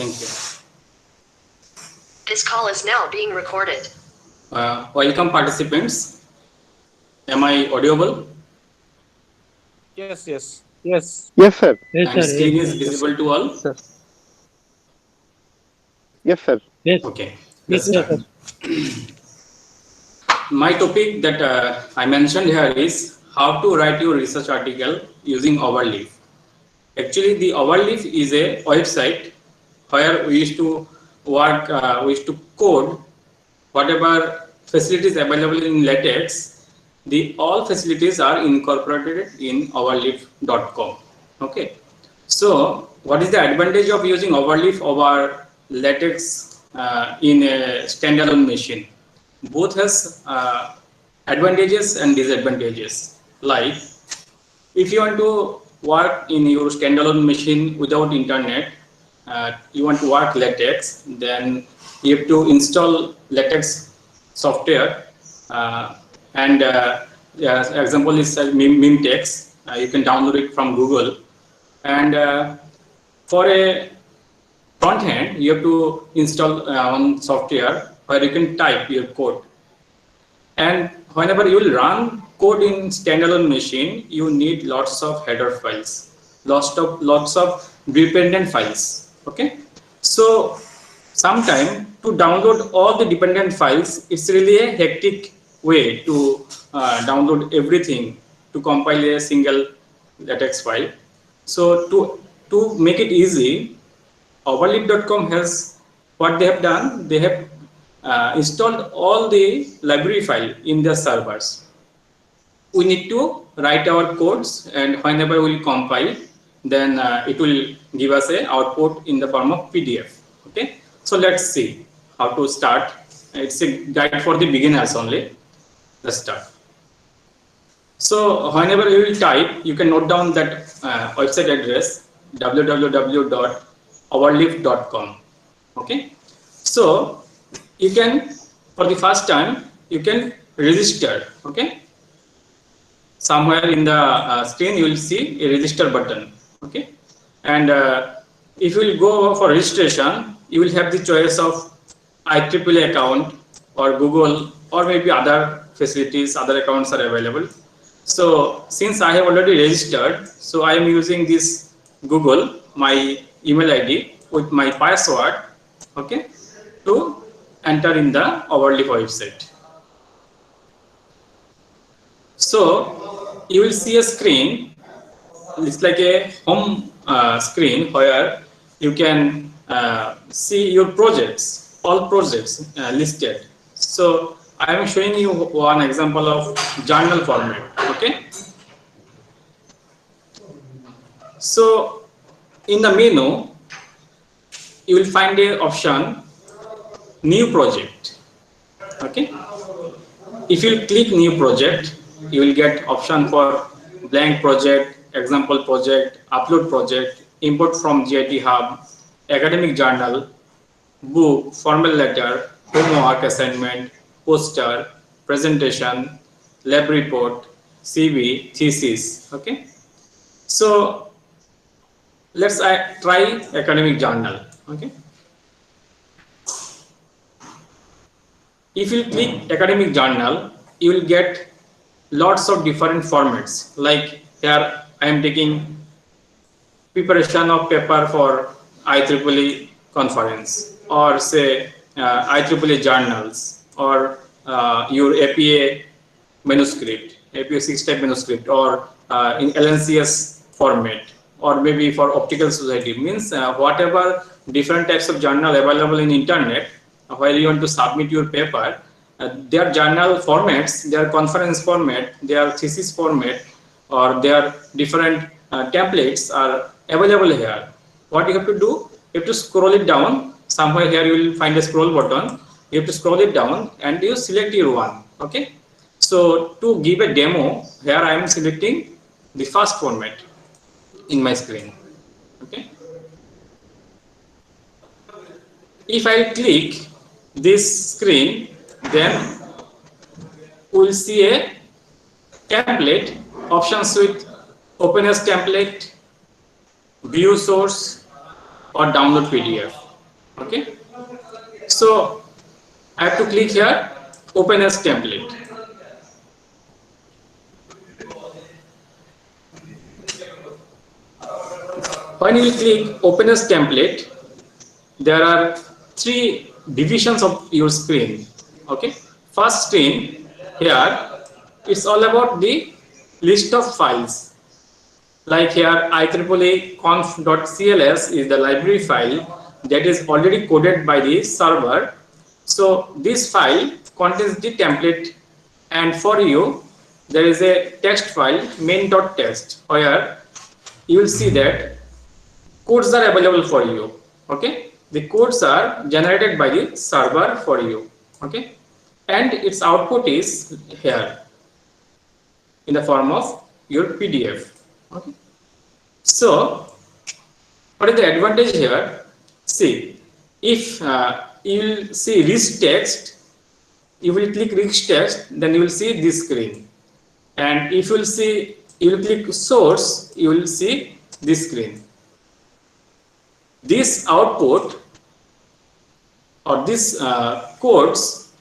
Thank you. This call is now being recorded. Welcome participants. Am I audible? Yes, yes. Yes. Yes, sir. Yes, And sir. screen Yes, is sir. visible to all? Sir. Yes, sir. Yes. Okay, Yes, let's yes, start. sir. My topic that I mentioned here is how to write your research article using Overleaf. Actually, the Overleaf is a website where we used to work, we used to code whatever facilities available in LaTeX. The all facilities are incorporated in overleaf.com. Okay. So, what is the advantage of using Overleaf over LaTeX in a standalone machine? Both has advantages and disadvantages. Like, if you want to work in your standalone machine without internet, you want to work LaTeX, then you have to install LaTeX software. And yeah, example is MimTeX. You can download it from Google. And for a front end, you have to install one software where you can type your code. And whenever you will run code in standalone machine, you need lots of header files, lots of dependent files. Okay, so sometime to download all the dependent files, it's really a hectic way to download everything to compile a single LaTeX file. So to make it easy, Overleaf.com has what they have done. They have installed all the library file in their servers. We need to write our codes, and whenever we compile, then it will give us a output in the form of PDF. Okay, so let's see how to start. It's a guide for the beginners only. Let's start. So whenever you will type, you can note down that website address www.overleaf.com. Okay, so you can, for the first time, you can register. Okay, somewhere in the screen you will see a register button. Okay, and if you will go for registration, you will have the choice of IEEE account or Google or maybe other facilities, other accounts are available. So since I have already registered, so I am using this Google, my email ID with my password, okay, to enter in the Overleaf website. So you will see a screen. It's like a home screen where you can see your projects, all projects listed. So I am showing you one example of journal format. Okay. So in the menu, you will find a option new project. Okay. If you click new project, you will get option for blank project, example project, upload project, import from GIT Hub, academic journal, book, formal letter, homework assignment, poster, presentation, lab report, CV, thesis. Okay. So let's try academic journal. Okay. If you click academic journal, you will get lots of different formats. Like here I am taking preparation of paper for IEEE conference, or say IEEE journals, or your APA manuscript, APA 6 type manuscript, or in LNCS format, or maybe for optical society. Means whatever different types of journal available in internet, while you want to submit your paper, their journal formats, their conference format, their thesis format, or their different templates are available here. What you have to do, you have to scroll it down. Somewhere here you will find a scroll button. You have to scroll it down and you select your one. Okay. So to give a demo, here I am selecting the first format in my screen. Okay. If I click this screen, then we'll see a template options with open as template, view source, or download PDF. Okay, so I have to click here, open as template. When you click open as template, there are three divisions of your screen. Okay, first screen here, it's all about the list of files. Like here, IEEE conf.cls is the library file that is already coded by the server. So this file contains the template, and for you there is a text file main.txt where you will see that codes are available for you. Okay, the codes are generated by the server for you. Okay, and its output is here in the form of your PDF. Okay, so what is the advantage here? See, if you will see rich text, you will click rich text, then you will see this screen. And if you will see, you will click source, you will see this screen. This output or this codes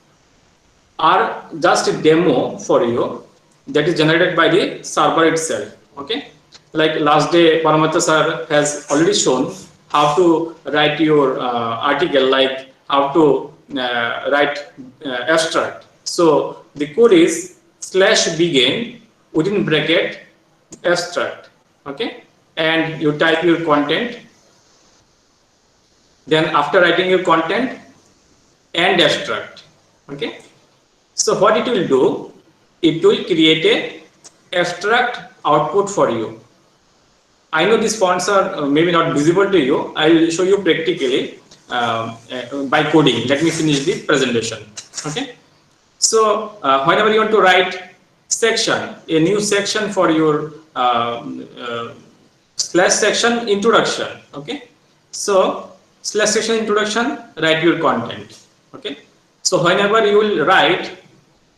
are just a demo for you that is generated by the server itself. Okay, like last day Paramatha sir has already shown how to write your article, like how to write abstract. So the code is /begin within bracket abstract. Okay, and you type your content. Then after writing your content, and abstract. Okay, so what it will do, it will create a abstract output for you. I know these fonts are maybe not visible to you. I will show you practically by coding. Let me finish the presentation. Okay, so whenever you want to write section, a new section for your slash section introduction. Okay, so slash section introduction, write your content. Okay, so whenever you will write,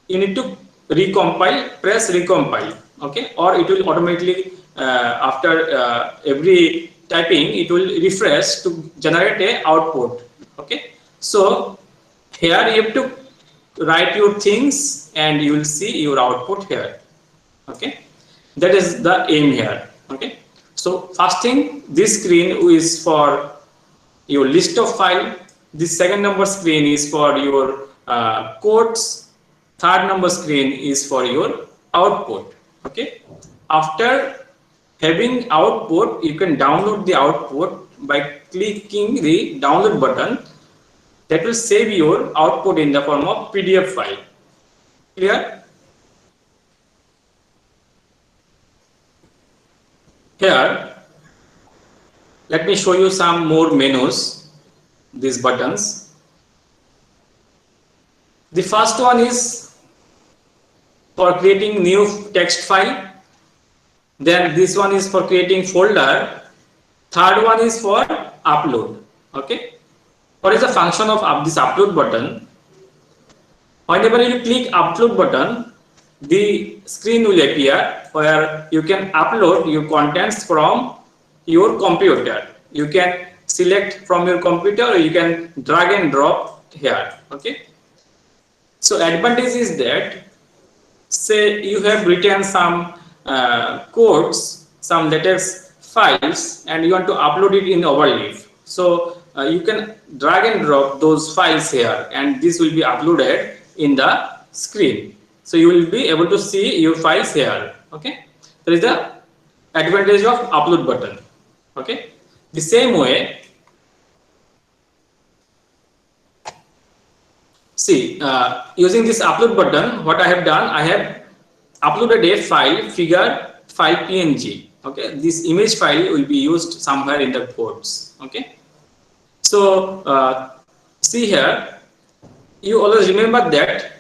you need to recompile, press recompile. Okay, or it will automatically after every typing it will refresh to generate a output. Okay, so here you have to write your things and you will see your output here. Okay, that is the aim here. Okay, so first thing, this screen is for your list of file. This second number screen is for your codes. Third number screen is for your output. Okay, after having output, you can download the output by clicking the download button. That will save your output in the form of PDF file. Clear? Here, let me show you some more menus, these buttons. The first one is for creating new text file. Then this one is for creating folder. Third one is for upload. Okay, what is the function of this upload button? Whenever you click upload button, the screen will appear where you can upload your contents from your computer. You can select from your computer or you can drag and drop here. Okay, so advantage is that, say you have written some codes, some LaTeX files, and you want to upload it in Overleaf. So you can drag and drop those files here, and this will be uploaded in the screen. So you will be able to see your files here. Okay, that is the advantage of upload button. Okay, the same way, see, using this upload button, what I have done, I have uploaded a file, file png. Okay, this image file will be used somewhere in the codes. Okay, so see here, you always remember that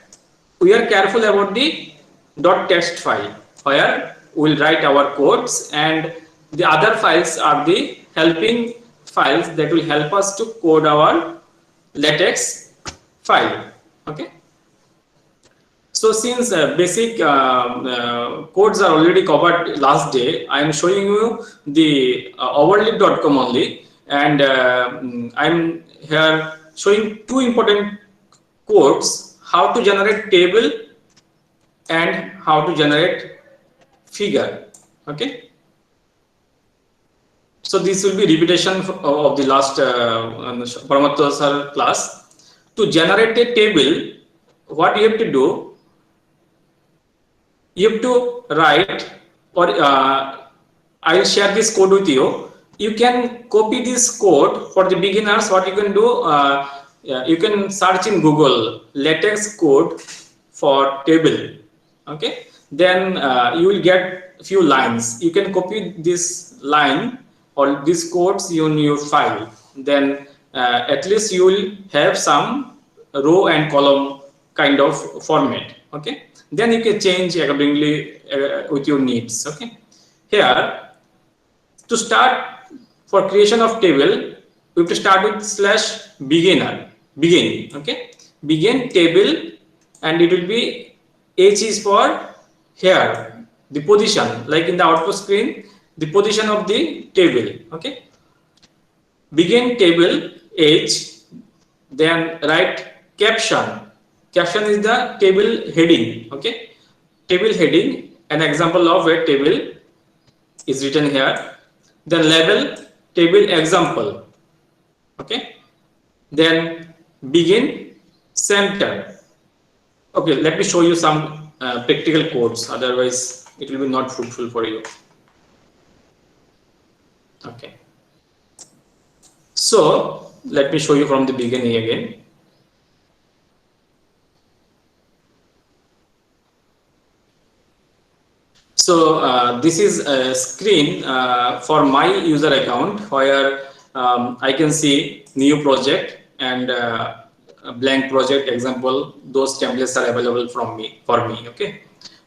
we are careful about the .text file where we will write our codes, and the other files are the helping files that will help us to code our LaTeX file. Okay, so since basic codes are already covered last day, I am showing you the overleaf.com only. and I'm here showing two important codes: how to generate table and how to generate figure. Okay, so this will be repetition of the last Paramatma sir class. To generate a table, what you have to do, you have to write, or I'll share this code with you. You can copy this code for the beginners. What you can do, you can search in Google LaTeX code for table. Okay, then you will get a few lines. You can copy this line or these codes in your file. Then at least you will have some row and column kind of format. Okay, then you can change accordingly with your needs. Okay, here to start, for creation of table, we have to start with slash beginner, begin. Okay, begin table, and it will be H is for here, the position, like in the output screen, the position of the table. Okay, begin table H, then write caption. Caption is the table heading. Okay, table heading, an example of a table is written here. Then label table example. Okay, then begin center. Okay, let me show you some practical codes, otherwise it will be not fruitful for you. Okay, so let me show you from the beginning again. So this is a screen for my user account where I can see new project and a blank project example. Those templates are available from me for me. Okay,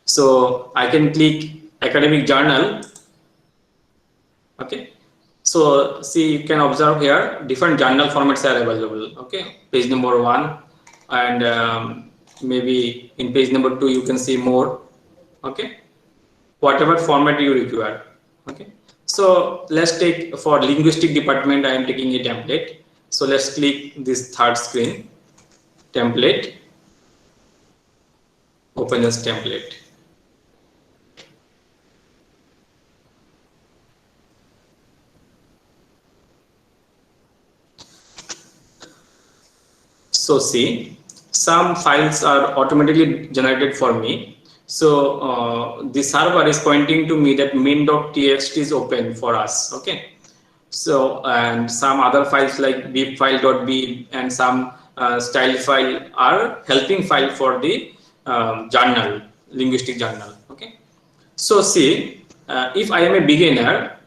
so I can click academic journal. Okay, so see, you can observe here different journal formats are available. Okay, page number 1, and maybe in page number 2 you can see more. Okay, whatever format you require. Okay, so let's take for linguistic department, I am taking a template. So let's click this third screen, template, open this template. So see, some files are automatically generated for me. So the server is pointing to me that main.txt is open for us. Okay, so and some other files like bibfile.b and some style file are helping file for the journal, linguistic journal. Okay, so see, if I am a beginner,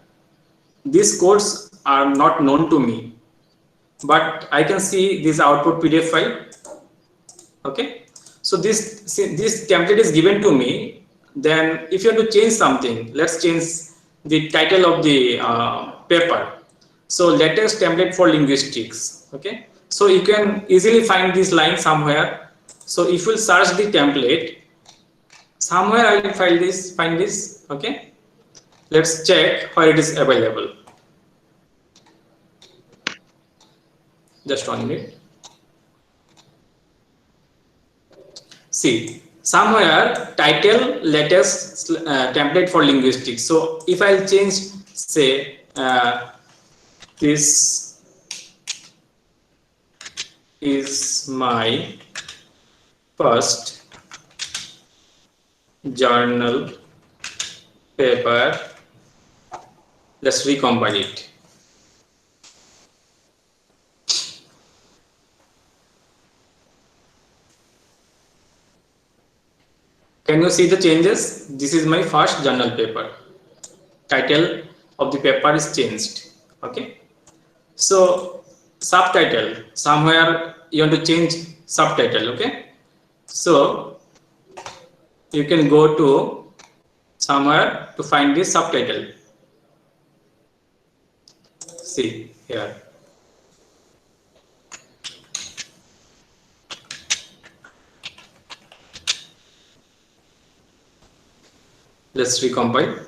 these codes are not known to me, but I can see this output PDF file. Okay, so this template is given to me. Then if you want to change something, let's change the title of the paper. So latest template for linguistics. Okay, so you can easily find this line somewhere. So if you search the template, somewhere I will find this. Okay, let's check where it is available. Just 1 minute. See, somewhere title latest template for linguistics. So if I'll change, say this is my first journal paper, let's recompile it. Can you see the changes? This is my first journal paper. Title of the paper is changed. Okay, so subtitle, somewhere you want to change subtitle. Okay, so you can go to somewhere to find this subtitle. See here. Let's recompile.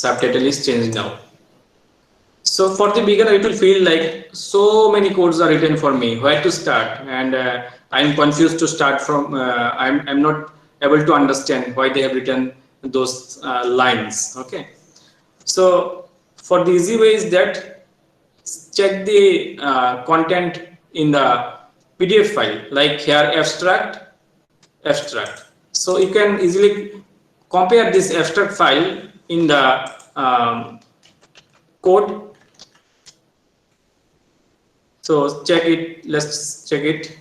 subtitle is changed now. So for the beginner, it will feel like so many codes are written for me, where to start, and I'm confused to start from. I'm not able to understand why they have written those lines. Okay, so for the easy way is that check the content in the PDF file, like here abstract. So you can easily compare this abstract file in the code. So check it, let's check it.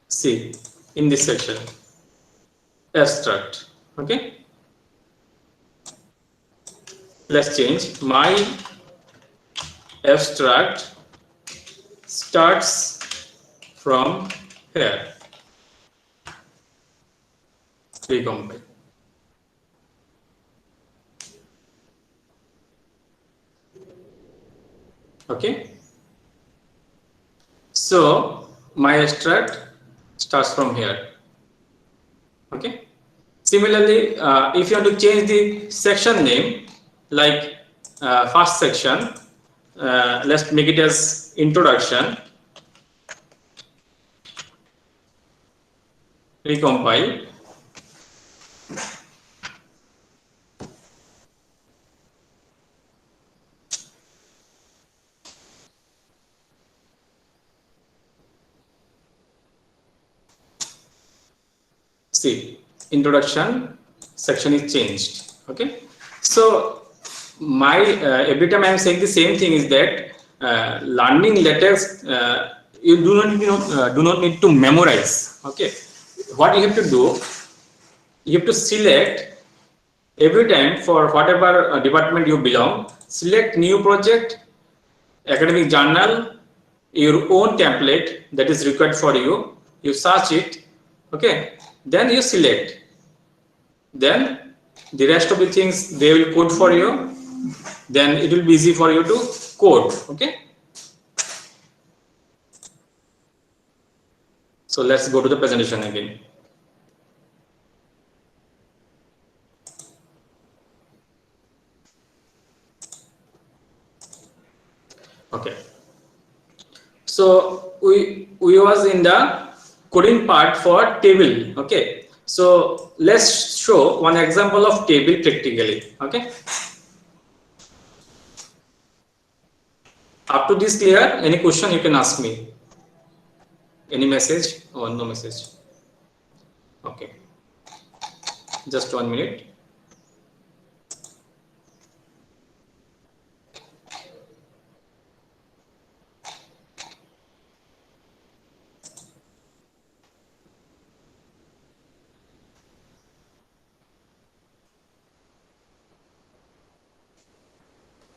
See in this section, abstract. Okay, let's change. My abstract starts from here. Recompile. Okay, so my abstract starts from here. Okay, similarly, if you want to change the section name, like first section, let's make it as introduction. Recompile. See, introduction section is changed. Okay, so my every time I am saying the same thing is that learning LaTeX, you do not need to memorize. Okay, what you have to do, you have to select every time for whatever department you belong. Select new project, academic journal, your own template that is required for you. You search it. Okay, then you select. Then the rest of the things they will code for you. Then it will be easy for you to code. Okay, so let's go to the presentation again. Okay, so we was in the coding part for table. Okay, so let's show one example of table practically. Okay, up to this clear? Any question you can ask me. Any message or no message? Okay, just 1 minute.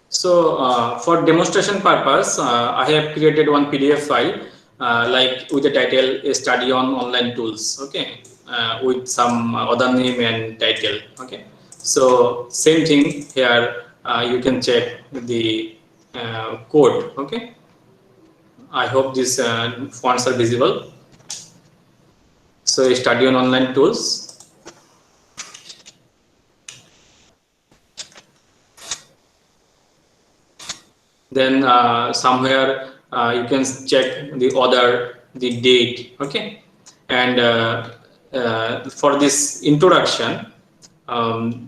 So for demonstration purpose, I have created one PDF file like with the title "A Study on Online Tools." Okay, with some other name and title. Okay, so same thing here. You can check the code. Okay, I hope these fonts are visible. So study on online tools. Then somewhere you can check the order, the date. Okay, and for this introduction,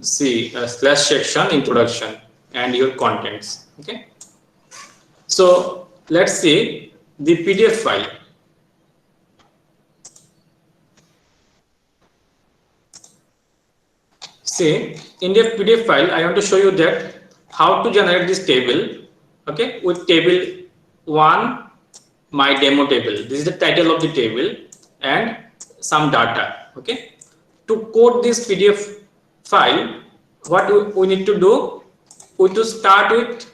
see slash section introduction and your contents. Okay, so let's see the PDF file. See, in the PDF file, I want to show you that how to generate this table. Okay, with table 1, my demo table. This is the title of the table and some data. Okay, to code this PDF file, what we need to do? We need to start with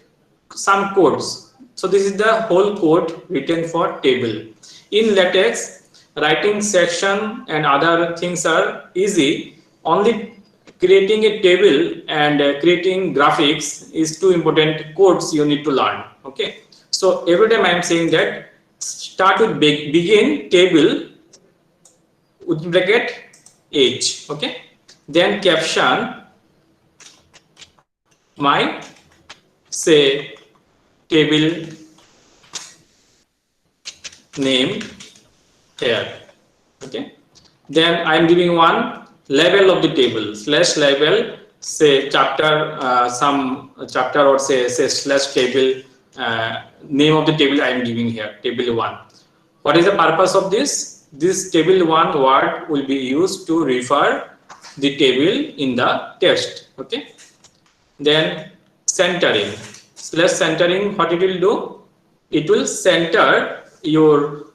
some codes. So this is the whole code written for table. In LaTeX, writing section and other things are easy. Only creating a table and creating graphics is two important codes you need to learn. Okay, so every time I am saying that start with begin table within bracket age. Okay, then caption my say table name here. Okay, then I am giving one label of the table slash label, say chapter, some chapter, or say slash table, name of the table I am giving here, table 1. What is the purpose of this? This table 1 word will be used to refer the table in the text. Okay, then centering slash centering, what it will do? It will center your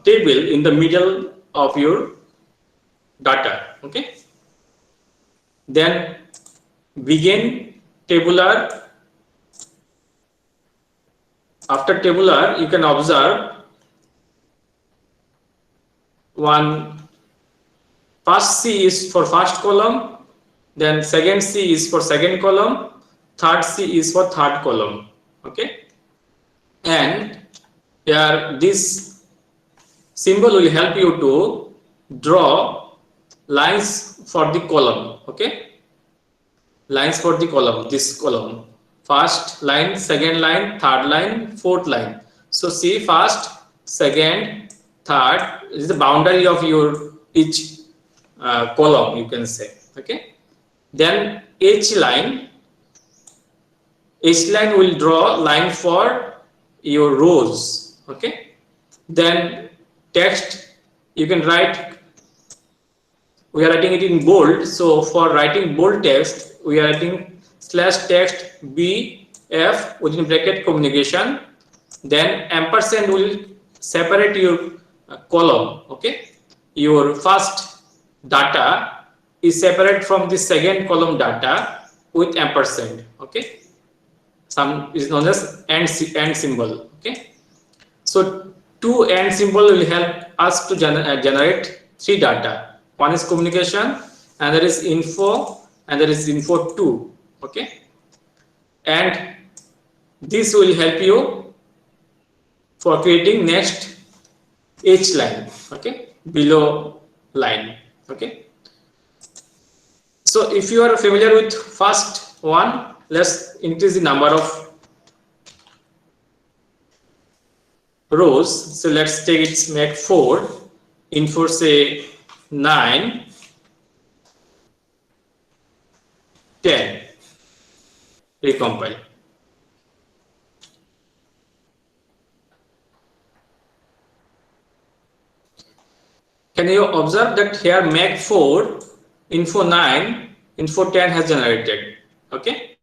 table in the middle of your data. Okay, then begin tabular. After tabular, you can observe one first C is for first column, then second C is for second column, third C is for third column. Okay, and here this symbol will help you to draw lines for the column. Okay, lines for the column, this column, first line, second line, third line, fourth line. So see, first, second, third is the boundary of your each column, you can say. Okay, then H line will draw line for your rows. Okay, then text, you can write, we are writing it in bold, so for writing bold text we are writing slash text BF within bracket communication, then ampersand will separate your column. Okay, your first data is separate from the second column data with ampersand. Okay, some is known as and symbol. Okay, so two and symbol will help us to generate three data. One is communication, and there is info, and there is info 2. Okay, and this will help you for creating next H line. Okay, below line. Okay, so if you are familiar with first one, let's increase the number of rows. So let's take it, make 4, info say 9, 10, recompile. Can you observe that here make 4, info 9, info 10 has generated. Okay,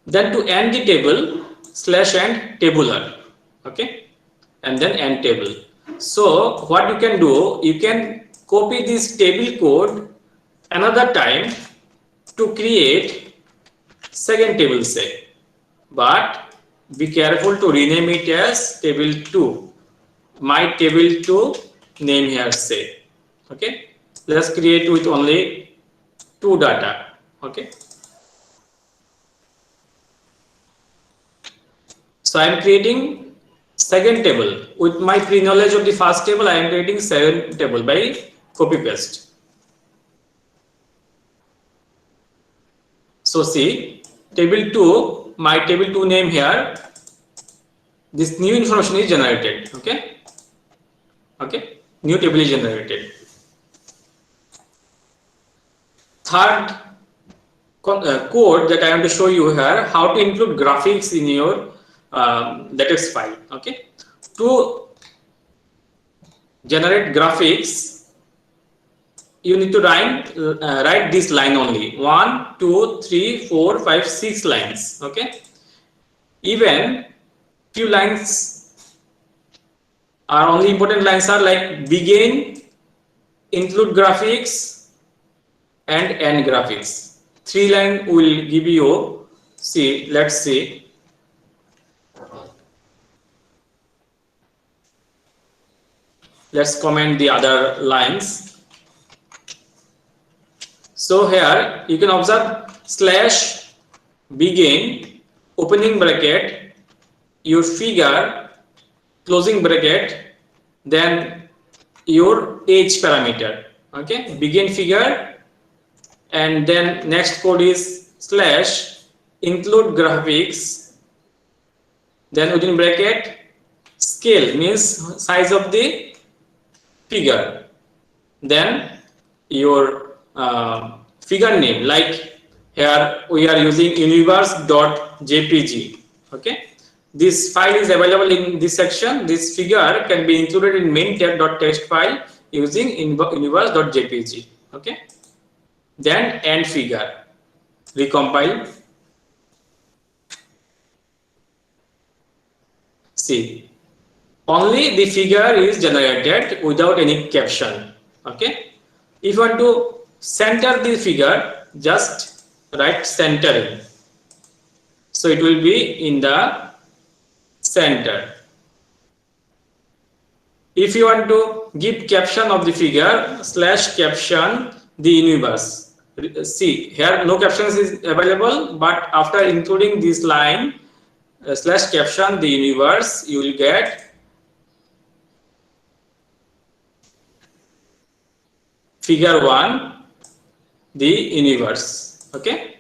then to end the table, slash and tabular. Okay, and then end table. So what you can do, you can copy this table code another time to create second table say, but be careful to rename it as table 2. My table 2 name here say. Okay, let's create with only 2 data. Okay, so I am creating second table with my pre-knowledge of the first table. I am creating second table by copy paste. So see, table 2, my table 2 name here, this new information is generated. Okay, okay, new table is generated. Third code that I am to show you here, how to include graphics in your LaTeX file. Okay, to generate graphics, you need to write this line only, 1, 2, 3, 4, 5, 6 lines. Okay, even few lines are only important lines are like begin, include graphics, and end graphics. 3 line will give you, see, let's see. Let's comment the other lines. So here you can observe slash begin, opening bracket, your figure, closing bracket, then your age parameter. Okay, begin figure, and then next code is slash include graphics, then within bracket scale means size of the figure, then your figure name, like here we are using universe.jpg. okay, this file is available in this section. This figure can be included in main tab.text file using universe.jpg. okay, then end figure, recompile. See, only the figure is generated without any caption. okay, if you want to center the figure, just write centering, so it will be in the center. If you want to give caption of the figure, slash caption the universe. See, here no captions is available, but after including this line slash caption the universe, you will get figure 1 the universe. okay,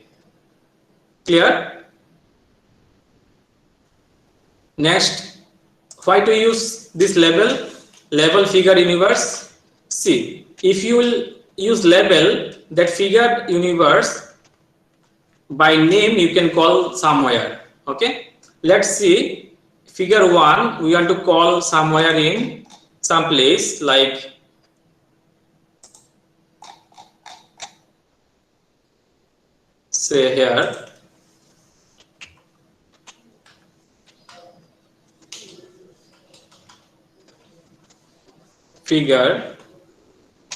clear? Next, why to use this label figure universe? See, if you will use label that figure universe by name, you can call somewhere. okay, let's see, figure 1 we want to call somewhere in some place, like say here figure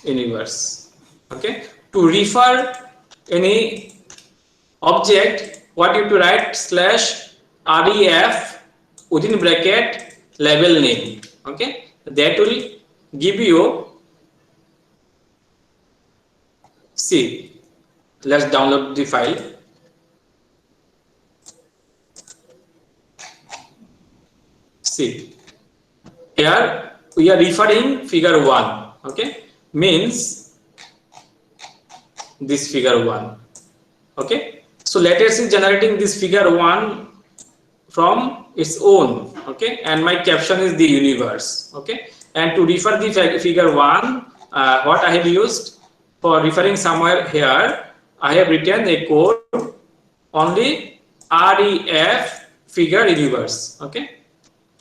universe. okay, to refer any object, what you have to write slash ref within bracket label name. okay, that will give you, see, let's download the file. See, here we are referring figure 1. okay, means this figure 1. okay, so LaTeX is generating this figure 1 from its own. okay, and my caption is the universe. okay, and to refer the figure 1, what I have used for referring somewhere here, I have written a code only ref figure universe. okay,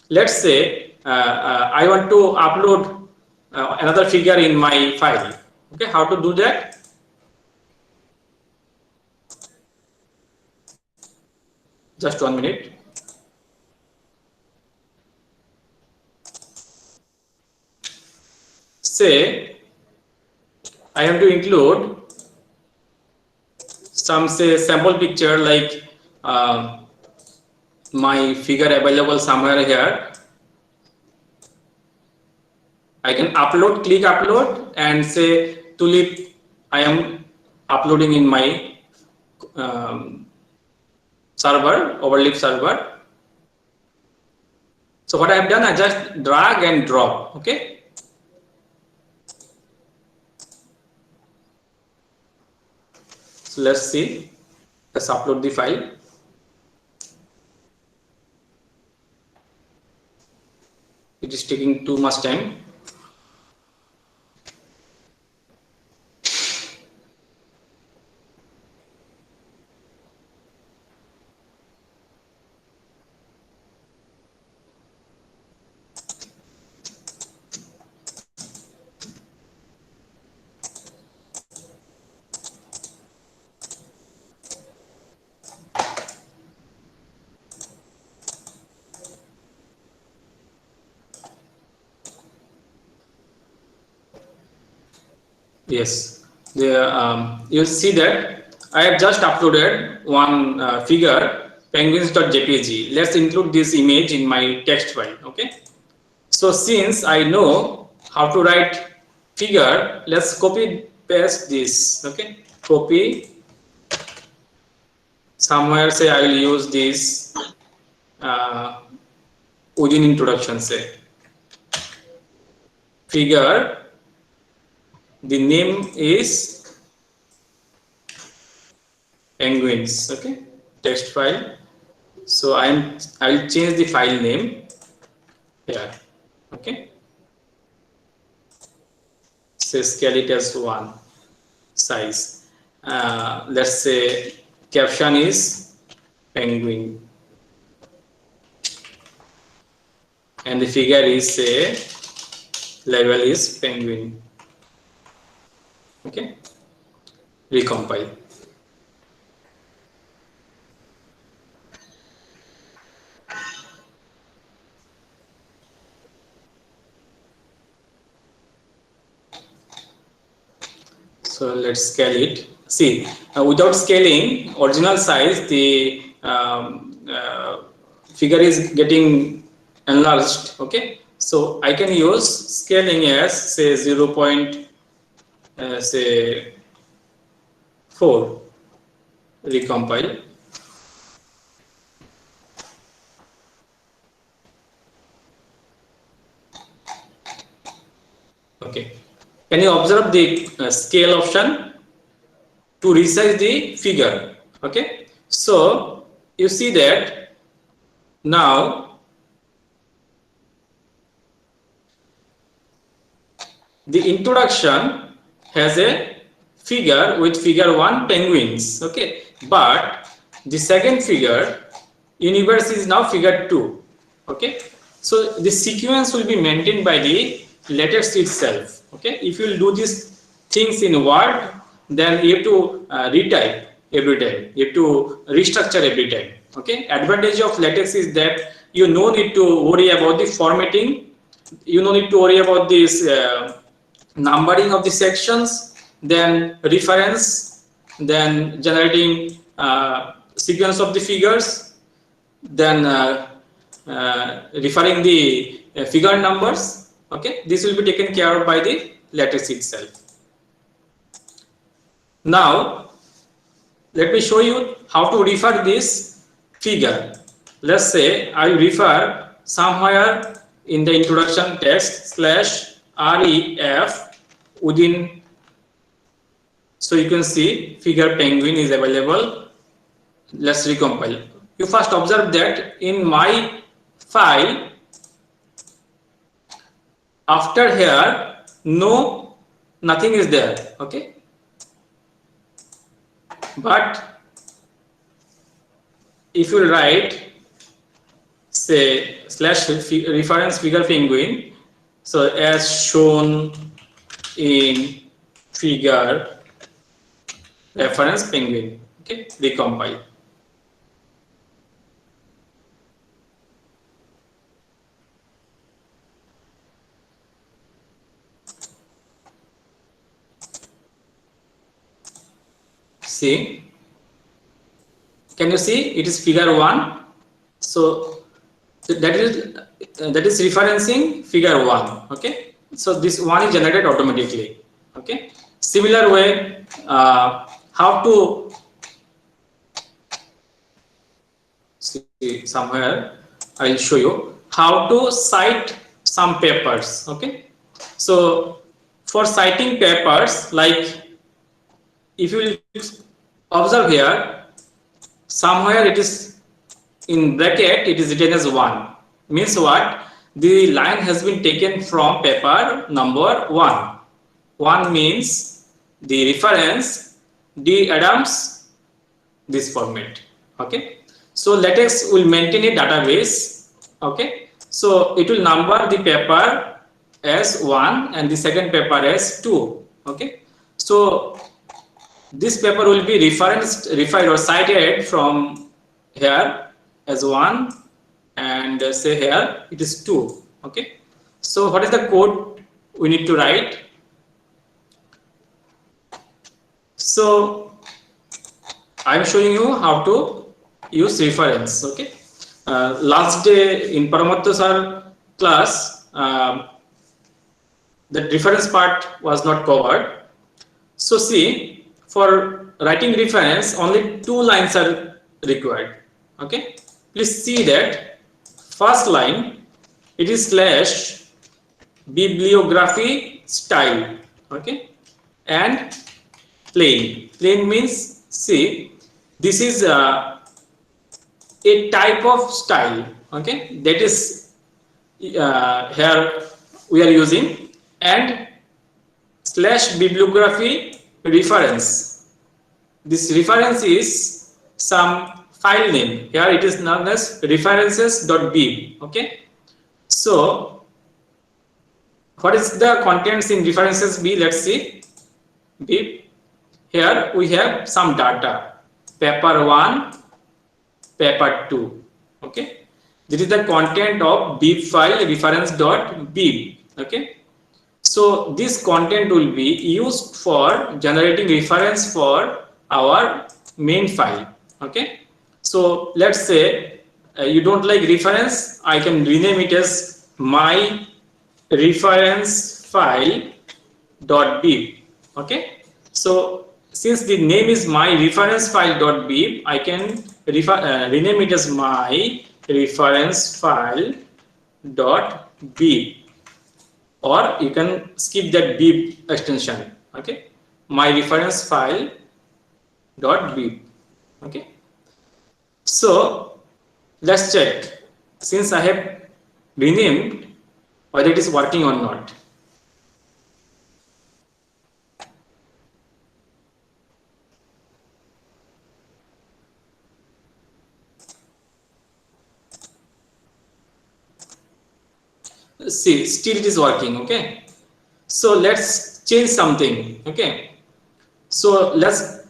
let's say I want to upload another figure in my file. okay, how to do that? Just 1 minute. Say I have to include some, say, sample picture, like my figure available somewhere here. I can upload, click upload, and say tulip I am uploading in my server, Overleaf server. So what I have done, I just drag and drop. okay, so let's see, let's upload the file. It is taking too much time. Yes, you'll see that I have just uploaded one figure, penguins.jpg. Let's include this image in my text file. okay, so since I know how to write figure, let's copy paste this. okay, copy somewhere, say I will use this within introduction, say figure the name is penguins. Okay, text file. So I'll change the file name here. Okay, say scale it as 1 size. Let's say caption is penguin and the figure is say level is penguin. Okay, recompile. So let's scale it. See, without scaling original size, the figure is getting enlarged. Okay, so I can use scaling as say 0. Say 4. Recompile. Okay, can you observe the scale option to resize the figure? Okay, so you see that now the introduction has a figure with figure 1 penguins. Okay, but the second figure universe is now figure 2. Okay, so the sequence will be maintained by the LaTeX itself. Okay, if you will do these things in Word, then you have to retype every time, you have to restructure every time. Okay, advantage of LaTeX is that you no need to worry about the formatting, you no need to worry about this numbering of the sections, then reference, then generating sequence of the figures, then referring the figure numbers. Okay, this will be taken care of by the LaTeX itself. Now let me show you how to refer this figure. Let's say I refer somewhere in the introduction text /ref within, so you can see figure penguin is available. Let's recompile. You first observe that in my file after here nothing is there. Okay, but if you write say /reference figure penguin, so as shown in figure reference penguin. Okay, recompile. See, can you see it is figure 1? So that is referencing figure 1. Okay, so this one is generated automatically. Okay, similar way, how to see somewhere I'll show you how to cite some papers. Okay, so for citing papers, like if you will observe here, somewhere it is in bracket, it is written as 1. Means what? The line has been taken from paper number 1. 1 means the reference D Adams, this format. Okay, so LaTeX will maintain a database. Okay, so it will number the paper as 1 and the second paper as 2. Okay, so this paper will be referred or cited from here as 1 and say here it is 2. Okay, so what is the code we need to write? So I am showing you how to use reference. Okay, last day in Paramatha sir class, the reference part was not covered. So see, for writing reference only 2 lines are required. Okay, please see that first line, it is /bibliography style. Okay, and plain. Plain means, see, this is a type of style, okay, that is here we are using, and slash bibliography reference. This reference is some file name. Here it is known as references.bib. Okay, so what is the contents in references b? Let's see. Bib. Here we have some data. Paper 1, paper 2. Okay, this is the content of bib file reference.bib. Okay, so this content will be used for generating reference for our main file. Okay, so let's say you don't like reference, I can rename it as my reference file dot bib. Okay, so since the name is my reference file dot bib, I can rename it as my reference file dot bib, or you can skip that bib extension. Okay, my reference file dot bib. Okay, so let's check, since I have renamed, whether it is working or not. See, still it is working. Okay, so let's change something. Okay, so let's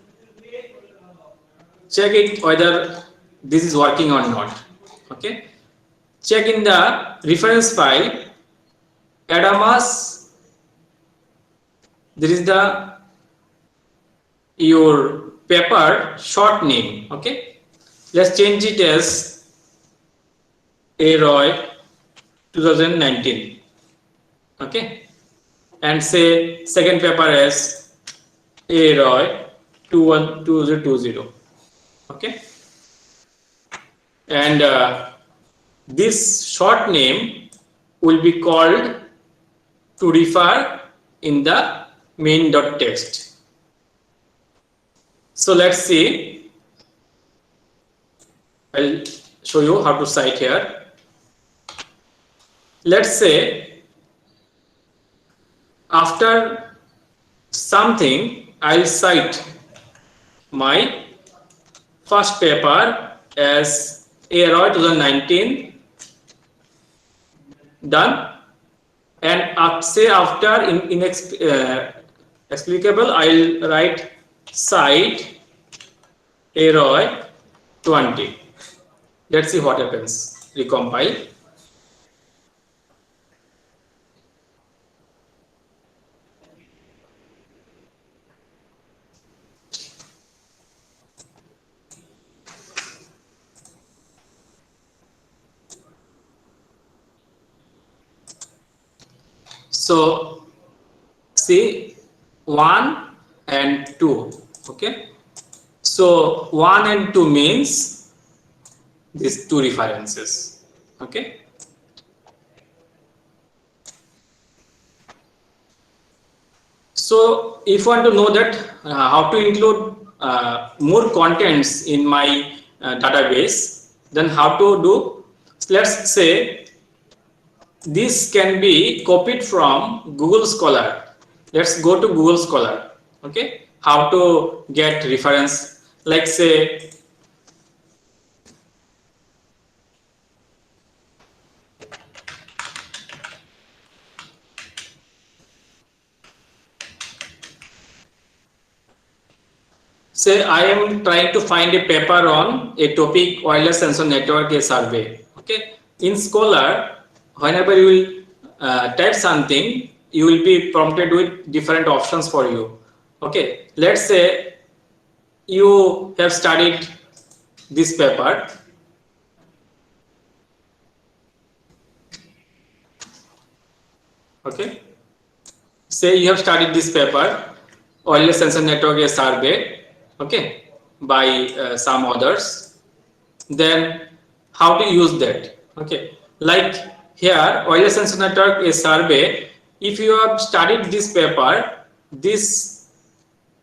check it whether this is working or not. Okay, check in the reference file Adamas. There is the your paper short name. Okay, let's change it as Aroy 2019. Okay, and say second paper as Aroy 2020. Okay, and this short name will be called to refer in the main.text. So let's see, I'll show you how to cite here. Let's say after something, I'll cite my first paper as Aroy 2019, done, and say after explicable, I'll write cite Aroy 20. Let's see what happens. Recompile. So see 1 and 2. Okay, so 1 and 2 means these two references. Okay, so if you want to know that how to include more contents in my database, then how to do? Let's say this can be copied from Google Scholar. Let's go to Google Scholar. Okay, how to get reference, like say I am trying to find a paper on a topic wireless sensor network a survey. Okay, in Scholar, whenever you will type something, you will be prompted with different options for you. Okay, let's say you have studied this paper. Okay, say you have studied this paper, wireless sensor network a survey, okay, by some others. Then how to use that? Okay, like here, wireless sensor network a survey. If you have studied this paper, this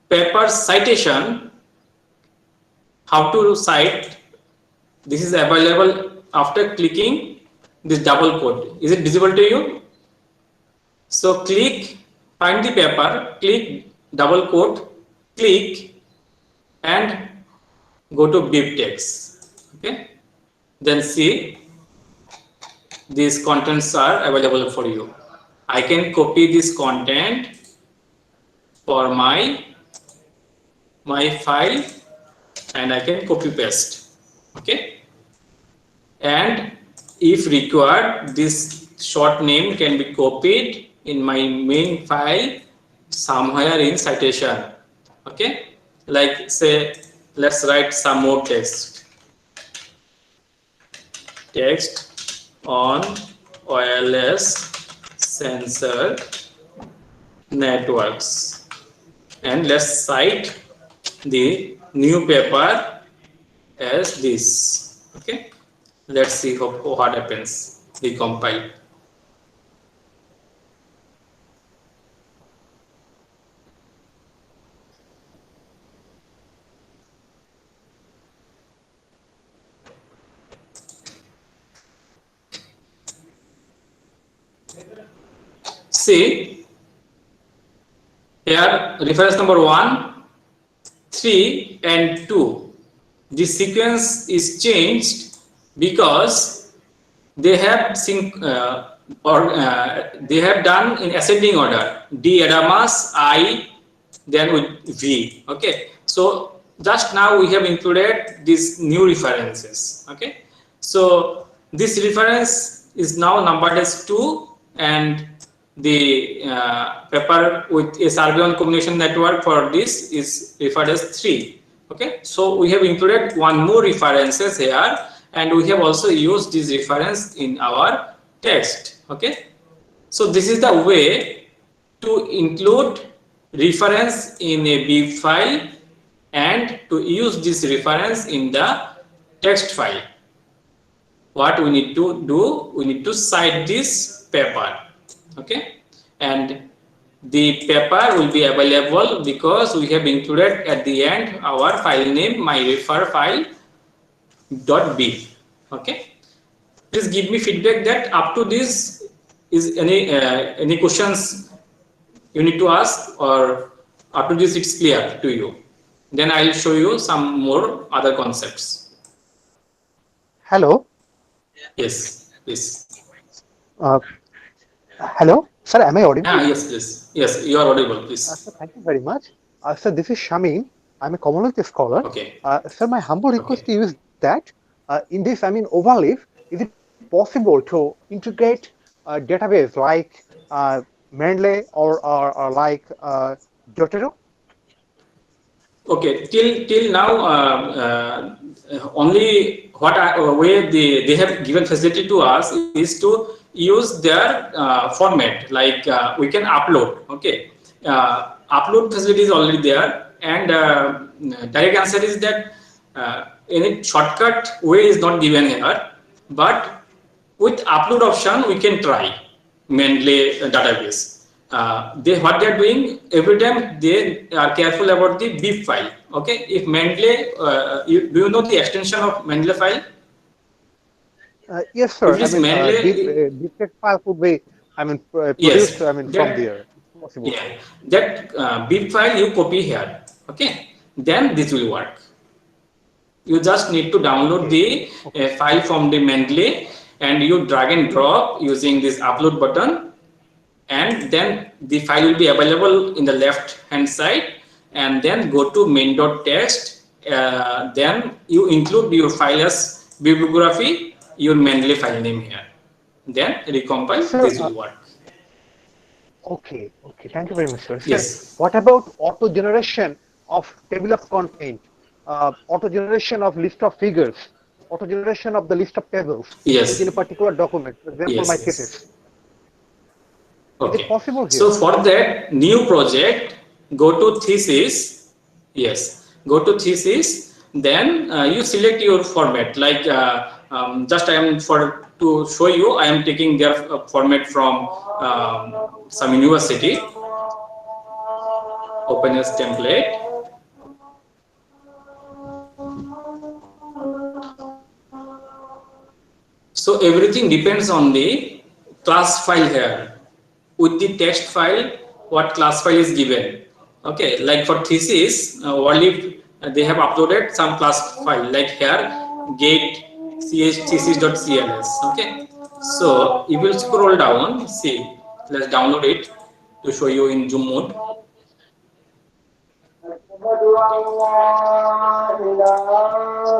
paper citation, how to cite, this is available after clicking this double quote. Is it visible to you? So click, find the paper, click double quote, click and go to beep text. Okay, then see these contents are available for you. I can copy this content for my file and I can copy paste. Okay, and if required, this short name can be copied in my main file somewhere in citation. Okay, like say let's write some more text on wireless sensor networks, and let's cite the new paper as this. Okay, let's see what happens. We compile. See here, reference number 1, 3 and 2. The sequence is changed because they have they have done in ascending order. D Adamas, I, then with V. Okay, so just now we have included these new references. Okay, so this reference is now numbered as 2, and the paper with a SRV1 combination network for this is referred as 3. Okay, so we have included one more references here, and we have also used this reference in our text. Okay, so this is the way to include reference in a bib file and to use this reference in the text file. What we need to do, we need to cite this paper. Okay, and the paper will be available because we have included at the end our file name myreferfile.bib. Okay, please give me feedback that up to this is any questions you need to ask, or up to this it's clear to you. Then I'll show you some more other concepts. Hello. Yes, please. Hello, sir. Am I audible? Yes, please. Yes, you are audible, please. Sir, thank you very much. Sir, this is Shamin. I'm a commonwealth scholar. Okay. Sir, my humble request to you is that in this, Overleaf, is it possible to integrate a database like Mendeley or like Jotaro? Okay, till now, only what way they have given facility to us is to use their format. Like we can upload. Okay, upload facility is already there, and direct answer is that any shortcut way is not given here. But with upload option, we can try Mendeley database. What they are doing every time, they are careful about the bib file. Okay, if Mendeley, do you know the extension of Mendeley file? Yes, sir. If it is Mendeley, bib text file could be, produced, yes, from there. It's possible. Yeah, that bib file you copy here. Okay, then this will work. You just need to download the file from the Mendeley, and you drag and drop using this upload button, and then the file will be available in the left hand side, and then go to main.txt. Then you include your file as bibliography, your Mendeley file name here, then recompile. Sir, this will work. Okay, thank you very much, sir. Yes. What about auto generation of table of content, auto generation of list of figures, auto generation of the list of tables within a particular document, for example, my thesis? Okay. Is it possible here? So for that new project, go to thesis. Yes, go to thesis. Then you select your format. Like just I am to show you, I am taking their format from some university. Open as template. So everything depends on the class file here. With the text file, what class file is given. Okay, like for thesis, Overleaf, they have uploaded some class file like here get thesis.cls. Okay, so you will scroll down. See, let's download it to show you in zoom mode.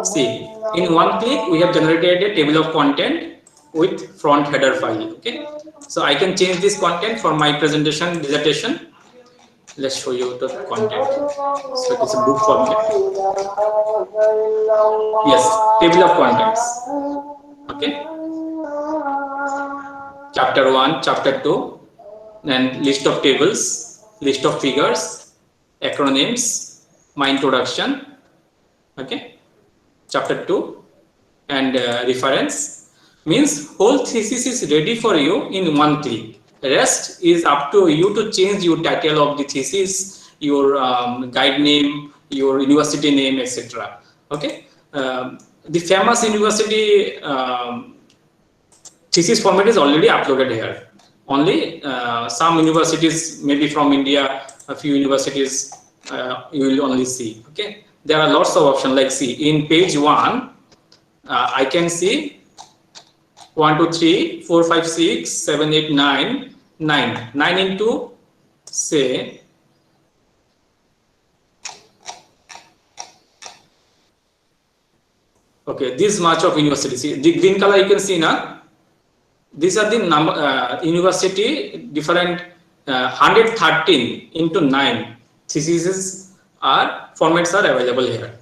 See, in one click, we have generated a table of content with front header file. Okay, so I can change this content for my presentation dissertation. Let's show you the content. So it is a book format. Yes, table of contents. Okay, chapter 1, chapter 2, then list of tables, list of figures, acronyms, my introduction. Okay, chapter 2, and reference. Means whole thesis is ready for you in one click. Rest is up to you to change your title of the thesis, your guide name, your university name, etc. Okay, the famous university thesis format is already uploaded here. Only some universities, maybe from India, a few universities you will only see. Okay, there are lots of options. Like see in page 1, I can see 1, 2, 3, 4, 5, 6, 7, 8, 9, 9 into say okay this much of university. See the green color you can see now. These are the number university different 113 into 9 theses are formats are available here.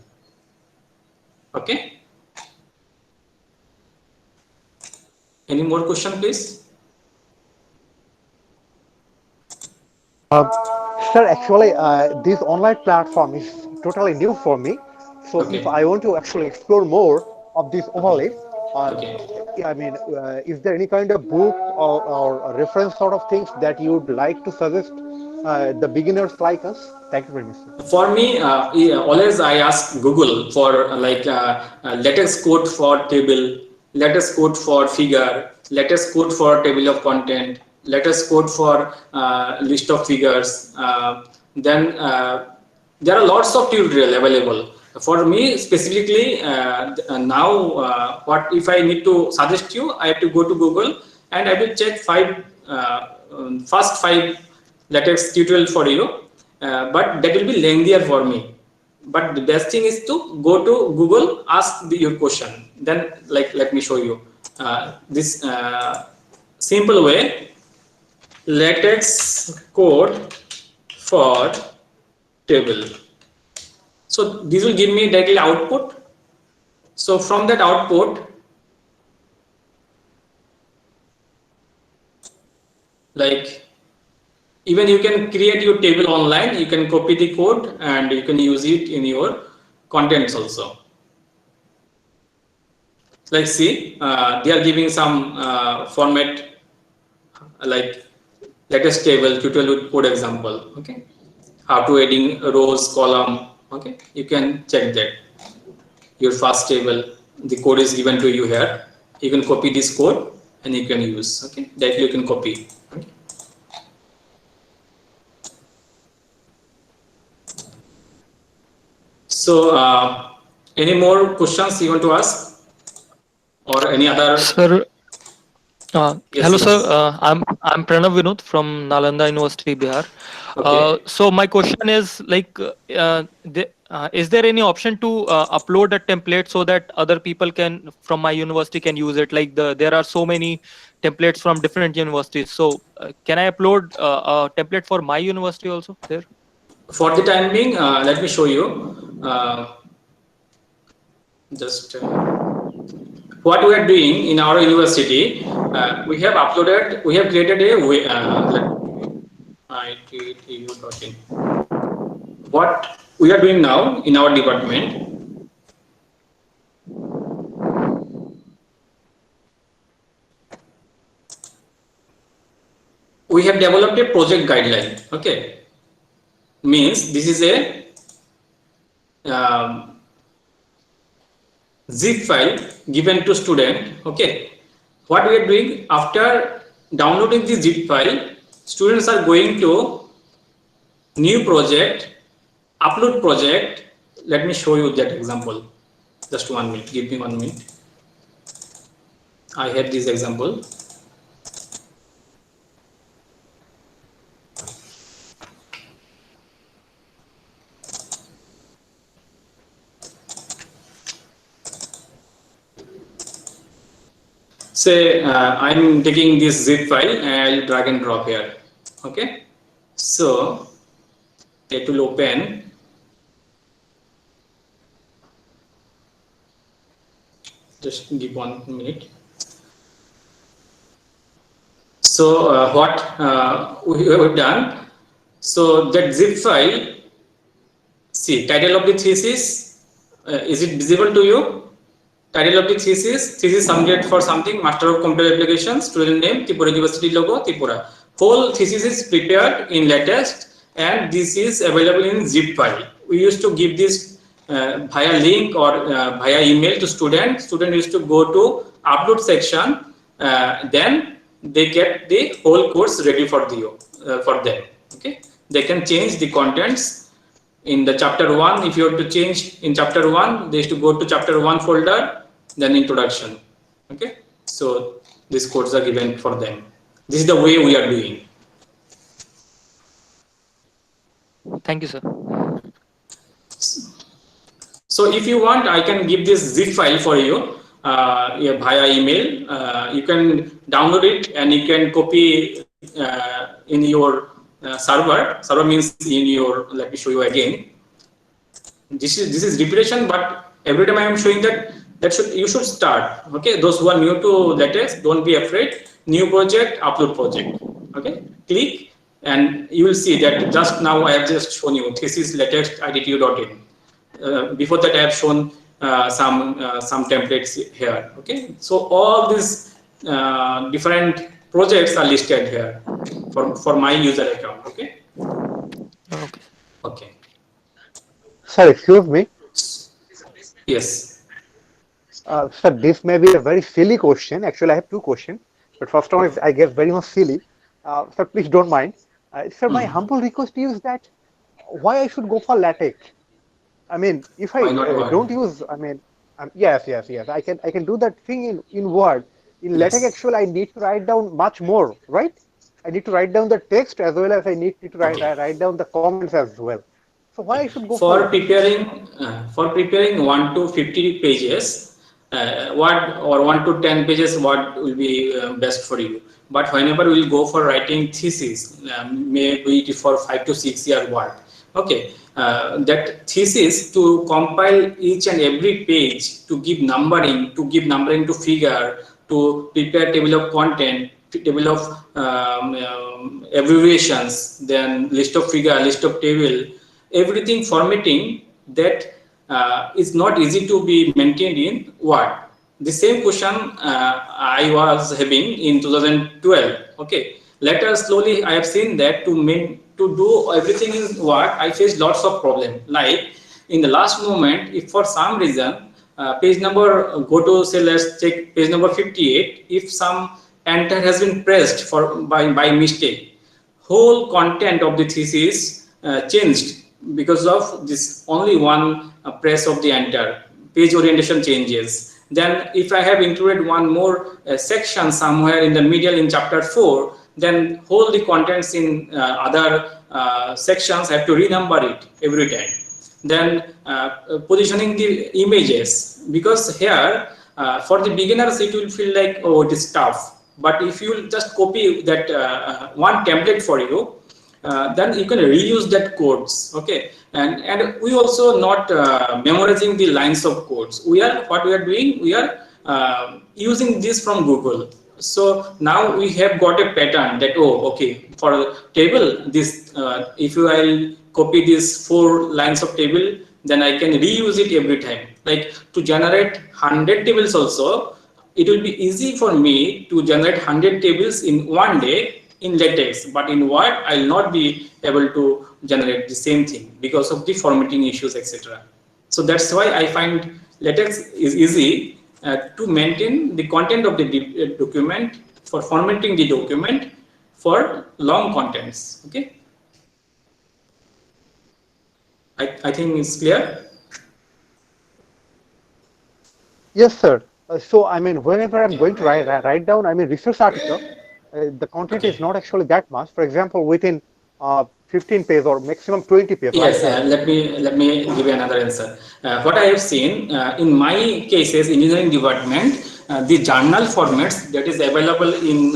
Okay. Any more question, please? Sir, actually, this online platform is totally new for me. So if Okay. I want to actually explore more of this Okay. overlay, uh, Okay. I mean, is there any kind of book or a reference sort of things that you would like to suggest the beginners like us? Thank you very much, sir. For me, yeah, always I ask Google for LaTeX code for table, LaTeX code for figure, LaTeX code for table of content, LaTeX code for list of figures. Then there are lots of tutorial available. For me specifically, now what if I need to suggest you, I have to go to Google and I will check first 5 LaTeX tutorial for you. But that will be lengthier for me. But the best thing is to go to Google, ask your question. Then, like, let me show you this simple way. LaTeX code for table. So this will give me directly output. So from that output, like even you can create your table online, you can copy the code and you can use it in your contents also. Like see, they are giving some format like latest table tutorial with code example. Okay, how to adding rows, column. Okay, you can check that. Your first table, the code is given to you here. You can copy this code and you can use. Okay, that you can copy. Okay. So, any more questions you want to ask, or any other? Sir, Yes, hello, sir. yes. I'm Pranav Vinod from Nalanda University, Bihar. Okay. So my question is like, is there any option to upload a template so that other people can from my university can use it? Like there are so many templates from different universities. So can I upload a template for my university also there? For the time being, let me show you. Just what we are doing in our university. We have uploaded. We have created a ITTU.in. What we are doing now in our department, we have developed a project guideline. Okay, means this is a zip file given to student. Okay, what we are doing after downloading the zip file, students are going to new project, upload project. Let me show you that example. Just 1 minute, give me 1 minute. I had this example. Say I'm taking this zip file and I'll drag and drop here. Okay, so it will open. Just give 1 minute. So what we have done, so that zip file, see title of the thesis, is it visible to you? Title of the thesis subject for something, Master of Computer Applications, student name, Tripura University logo, Tripura. Whole thesis is prepared in LaTeX and this is available in zip file. We used to give this via link or via email to student. Student used to go to upload section, then they get the whole course ready for them. Okay, they can change the contents in the chapter 1. If you have to change in chapter 1, they used to go to chapter 1 folder, then introduction. Okay, so these codes are given for them. This is the way we are doing. Thank you, sir. So if you want, I can give this zip file for you via email. You can download it and you can copy in your server. Server means in your, let me show you again. This is repetition, but every time I am showing that you should start. Okay, those who are new to LaTeX, don't be afraid. New project, upload project. Okay, click and you will see that just now I have just shown you thesis LaTeX IDTU.in. Before that I have shown some templates here. Okay, so all these different projects are listed here for my user account. Okay. Okay. Okay. Sir, excuse me. Yes. Sir, this may be a very silly question. Actually, I have two questions, but first one is, I guess, very much silly. Sir, please don't mind. Sir, my humble request to you is that why I should go for LaTeX? I mean, if I Why not Word? don't use, I mean, yes, I can do that thing in Word. In LaTeX, Yes. actually, I need to write down much more, right? I need to write down the text as well as I need to write down the comments as well. So why I should go for LaTeX? For preparing 1 to 50 pages, what or 1 to 10 pages, what will be best for you. But whenever we will go for writing thesis, maybe it for 5 to 6 year work. Okay, that thesis to compile each and every page, to give numbering to figure, to prepare table of content, table of abbreviations, then list of figure, list of table, everything formatting that is not easy to be maintained in Word. The same question I was having in 2012. Okay, later slowly I have seen that to do everything in Word, I faced lots of problems. Like in the last moment, if for some reason page number go to, say, let's check page number 58, if some enter has been pressed by mistake, whole content of the thesis changed because of this only one press of the enter. Page orientation changes. Then if I have included one more section somewhere in the middle in chapter 4, then whole the contents in other sections have to renumber it every time. Then positioning the images, because here for the beginners it will feel like, oh, it is tough. But if you just copy that one template for you, then you can reuse that codes. Okay, and we also not memorizing the lines of codes. We are using this from Google. So now we have got a pattern that, oh, okay, for table this if I copy these 4 lines of table, then I can reuse it every time. Like to generate 100 tables also, it will be easy for me to generate 100 tables in one day in LaTeX, but in Word I will not be able to generate the same thing because of the formatting issues, etc. So that's why I find LaTeX is easy to maintain the content of the document, for formatting the document for long contents. Okay, I think it's clear. Yes, sir. So, I mean, whenever I'm going to write down, I mean, research article, the content is Okay. not actually that much. For example, within 15 page or maximum 20 page, Yes, right? let me give you another answer. What I have seen in my cases, engineering department, the journal formats that is available in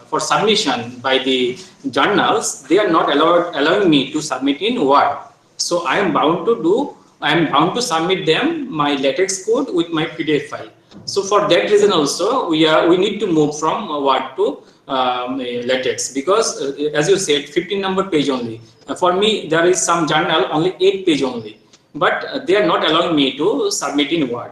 for submission by the journals, they are not allowing me to submit in Word. So I am bound to do. I am bound to submit them my LaTeX code with my PDF file. So for that reason also we need to move from Word to LaTeX, because as you said 15 number page only. For me there is some journal only 8 page only, but they are not allowing me to submit in Word.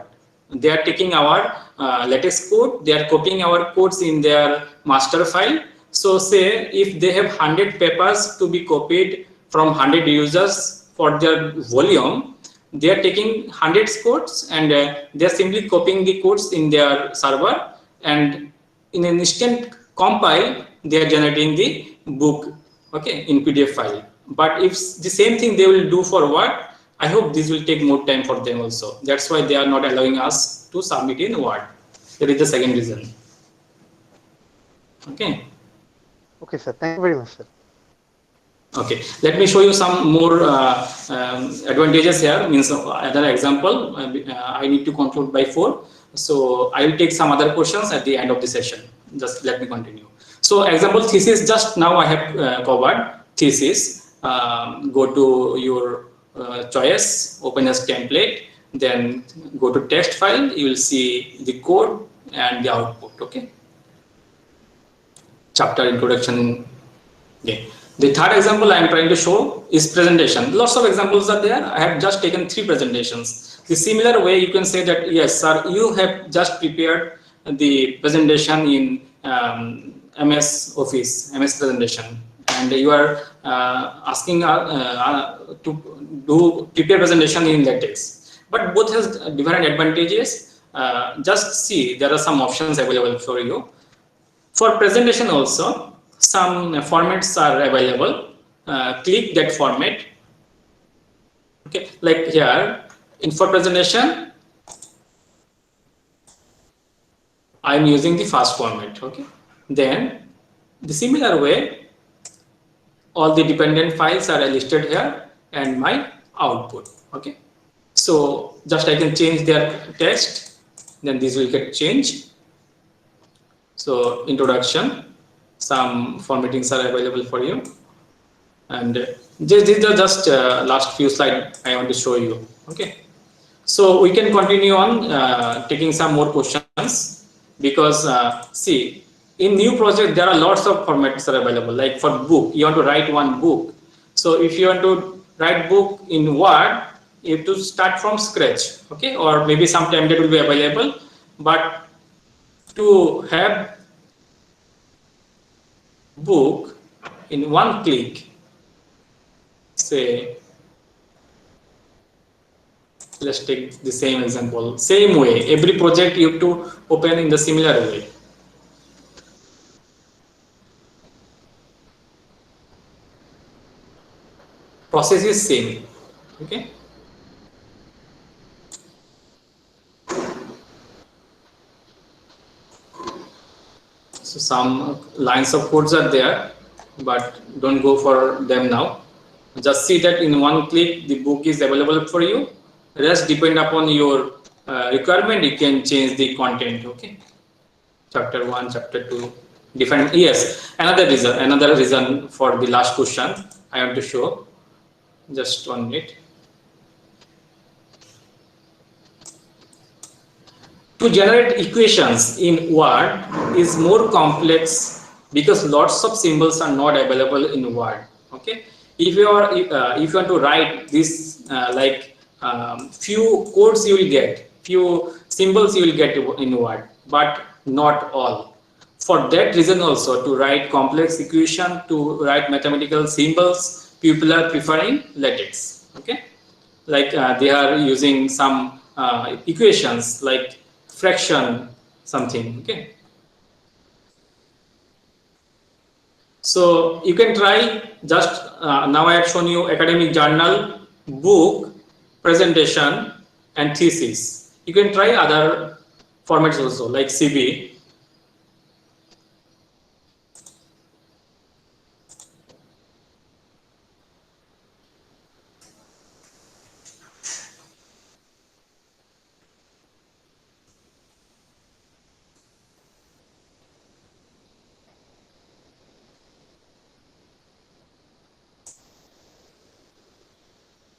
They are taking our LaTeX code, they are copying our codes in their master file. So say if they have 100 papers to be copied from 100 users for their volume, they are taking 100 codes and they are simply copying the codes in their server, and in an instant compile they are generating the book, okay, in PDF file. But if the same thing they will do for Word, I hope this will take more time for them also. That's why they are not allowing us to submit in Word. That is the second reason. Okay. Okay, sir. Thank you very much, sir. Okay, let me show you some more advantages here. Means another example. I need to conclude by 4, so I will take some other questions at the end of the session. Just let me continue. So example thesis, just now I have covered thesis. Go to your choice, open as template, then go to text file. You will see the code and the output. Okay, chapter introduction. Okay. The third example I am trying to show is presentation. Lots of examples are there. I have just taken 3 presentations. The similar way you can say that, yes, sir, you have just prepared the presentation in MS Office, MS presentation, and you are asking to do prepare presentation in LaTeX. But both has different advantages. Just see, there are some options available for you. For presentation also, some formats are available. Click that format. Okay, like here, in for presentation, I am using the fast format. Okay, then the similar way, all the dependent files are listed here and my output. Okay, so just I can change their text, then this will get changed. So introduction, some formattings are available for you, and these are just last few slides I want to show you. Okay, so we can continue on taking some more questions, because see, in new project there are lots of formats are available. Like for book, you want to write one book. So if you want to write book in Word, you have to start from scratch. Okay, or maybe some template will be available, but to have book in one click, say, let's take the same example, same way, every project you have to open in the similar way. Process is same. Okay, so some lines of codes are there, but don't go for them now. Just see that in one click the book is available for you. Rest depend upon your requirement, you can change the content. Okay, chapter 1, chapter 2, different. Yes, another reason for the last question I want to show. Just 1 minute. To generate equations in Word is more complex because lots of symbols are not available in Word. Okay, if you want to write this few codes you will get, few symbols you will get in Word, but not all. For that reason also, to write complex equation, to write mathematical symbols, people are preferring LaTeX. Okay, like they are using some equations like fraction something. Okay, so you can try just now I have shown you academic journal, book, presentation, and thesis. You can try other formats also like CV.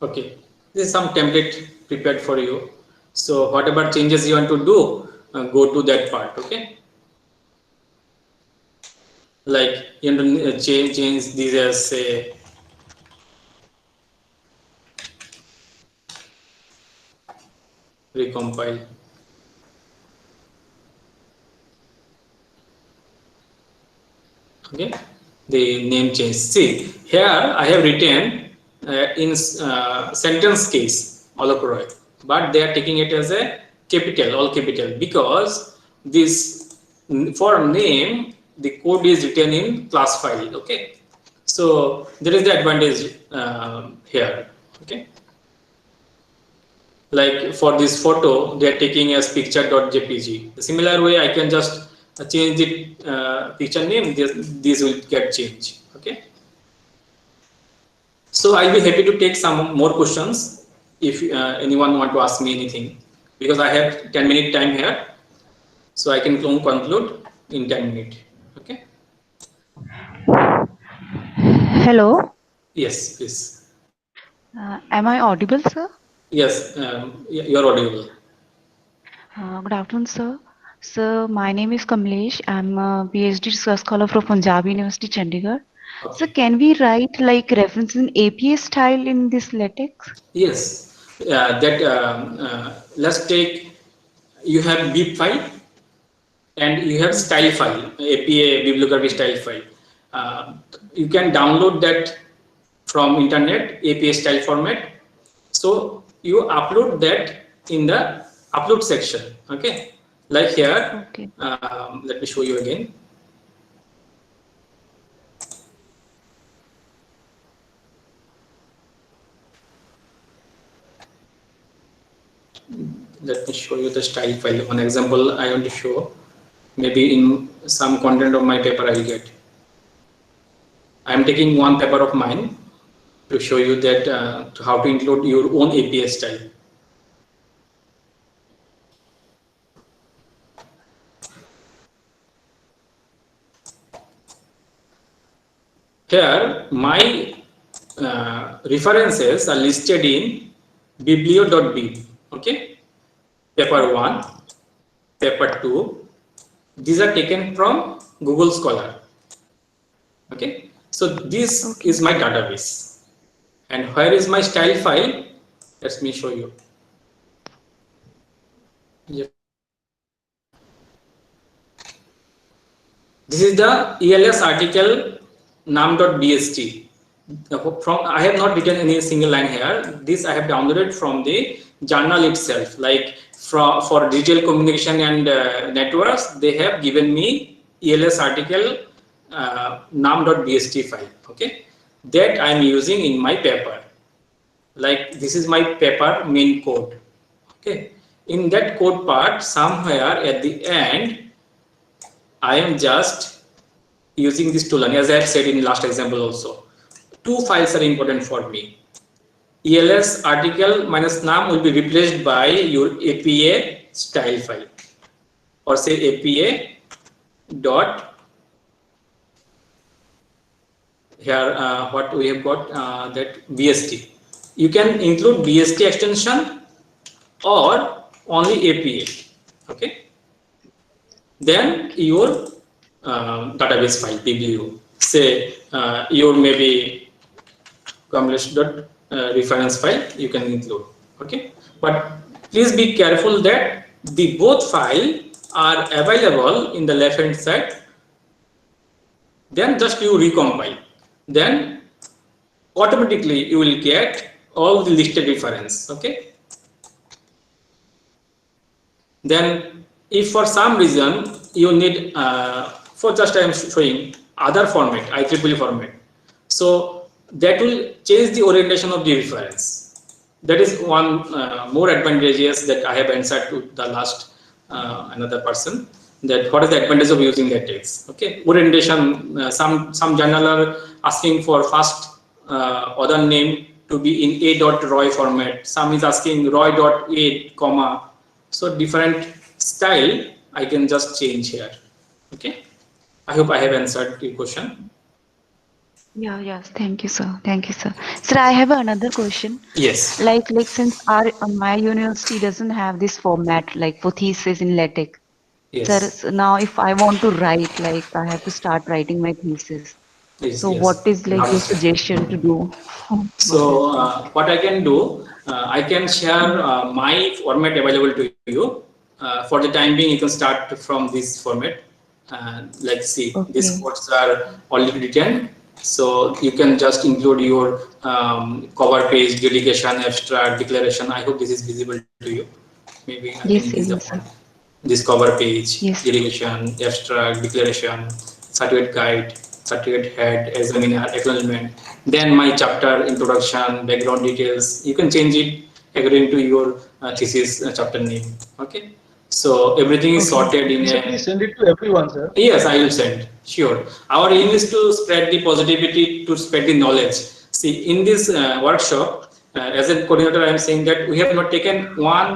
Okay, this is some template prepared for you. So whatever changes you want to do, go to that part. Okay, like you want to change these as say recompile. Okay, the name change. See here I have written in sentence case Alokoroy, but they are taking it as a capital, all capital, because this for name the code is written in class file. Okay, so there is the advantage here. Okay, like for this photo they are taking as picture.jpg. The similar way I can just change the picture name, this will get changed. Okay, so I'll be happy to take some more questions if anyone want to ask me anything, because I have 10-minute time here, so I can conclude in 10 minutes. Okay, Hello, yes please. am I audible, sir? Yes, you're audible. Good afternoon, sir. Sir, my name is Kamlesh. I'm a PhD research scholar from Punjab University, Chandigarh. So, Okay, can we write like reference in APA style in this LaTeX? yes, that let's take, you have bib file and you have style file, APA bibliography style file. You can download that from internet, APA style format. So you upload that in the upload section. Okay, like here, Okay. let me show you again. Let me show you the style file. One example I want to show. Maybe in some content of my paper I will get. I am taking one paper of mine to show you that how to include your own APA style. Here, my references are listed in biblio.bib. Okay, paper 1, paper 2. These are taken from Google Scholar. Okay, so this is my database. And where is my style file? Let me show you. Yep. This is the ELS article num.bst. From I have not written any single line here. This I have downloaded from the journal itself. Like for digital communication and networks, they have given me ELS article num.bst file. Okay, that I am using in my paper. Like this is my paper main code. Okay, in that code part, somewhere at the end, I am just using this tool, and as I have said in last example also, two files are important for me. ELS article minus num will be replaced by your APA style file, or say APA dot, here what we have got, that BST. You can include BST extension or only APA. Okay, then your database file biblio, say your maybe Kamlesh dot reference file you can include. Okay, but please be careful that the both file are available in the left hand side then just you recompile, then automatically you will get all the listed reference. Okay, then if for some reason you need for just I am showing other format, IEEE format, so that will change the orientation of the reference. That is one more advantageous that I have answered to the last another person, that what is the advantage of using LaTeX. Okay, orientation, some journal are asking for first author name to be in a.roy format, some is asking roy.a comma, so different style I can just change here. Okay, I hope I have answered your question. Yeah, yes. Thank you, sir. Thank you, sir. Sir, I have another question. Yes. Like since our my university doesn't have this format like for thesis in LaTeX. Sir, Yes. so now if I want to write, like I have to start writing my thesis. Yes. So what Yes. is like your suggestion to do for this So thing? what I can do, I can share Mm. my format available to you. For the time being, you can start from this format. Let's see, these Okay. codes are already written. So you can just include your cover page, dedication, abstract, declaration. I hope this is visible to you. Maybe I can Yes, increase yes, the yes, font. sir. This cover page, Yes. dedication, abstract, declaration, certificate guide, certificate head, examiner, acknowledgement. Then my chapter, introduction, background details. You can change it according to your thesis chapter name. Okay. So everything is Okay. sorted in Sir, a. please send it to everyone, sir. Yes, I will send. Sure. Our aim is to spread the positivity, to spread the knowledge. See, in this workshop, as a coordinator, I am saying that we have not taken one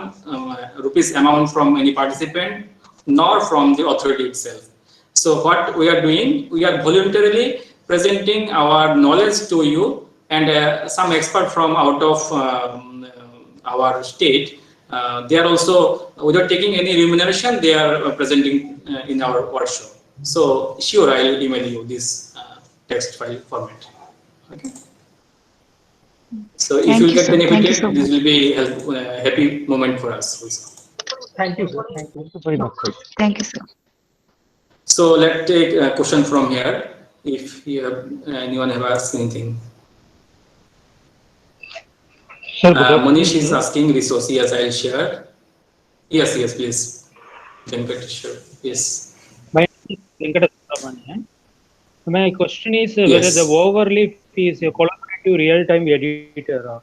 rupees amount from any participant, nor from the authority itself. So what we are doing, we are voluntarily presenting our knowledge to you, and some expert from out of our state. They are also, without taking any remuneration, they are presenting in our workshop. So sure, I'll email you this text file format. Okay. So if you Thank will you, get sir. Thank you so benefited, this much. will be a happy moment for us also. Thank you, sir. Thank you. Thank you very much, sir. Thank you, sir. So let's take a question from here. If you have anyone have asked anything. Sir, good afternoon, Manish is sir. asking resource. Yes, I'll share. Yes, yes, please. Venkat, sure. Yes. My name is Venkata Subramanian. My question is whether the Yes. Overleaf is a collaborative real-time editor.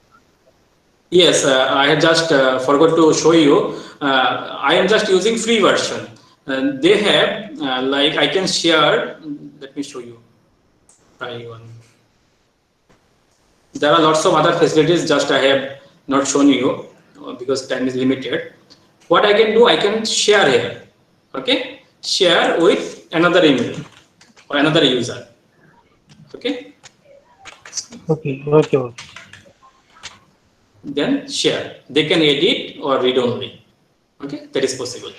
Yes, I had just forgot to show you. I am just using free version. They have like I can share. Let me show you. Try one. There are lots of other facilities. Just I have not shown you because time is limited. What I can do, I can share here. Okay, share with another email or another user. Okay, Okay. then share. They can edit or read only. Okay, that is possible.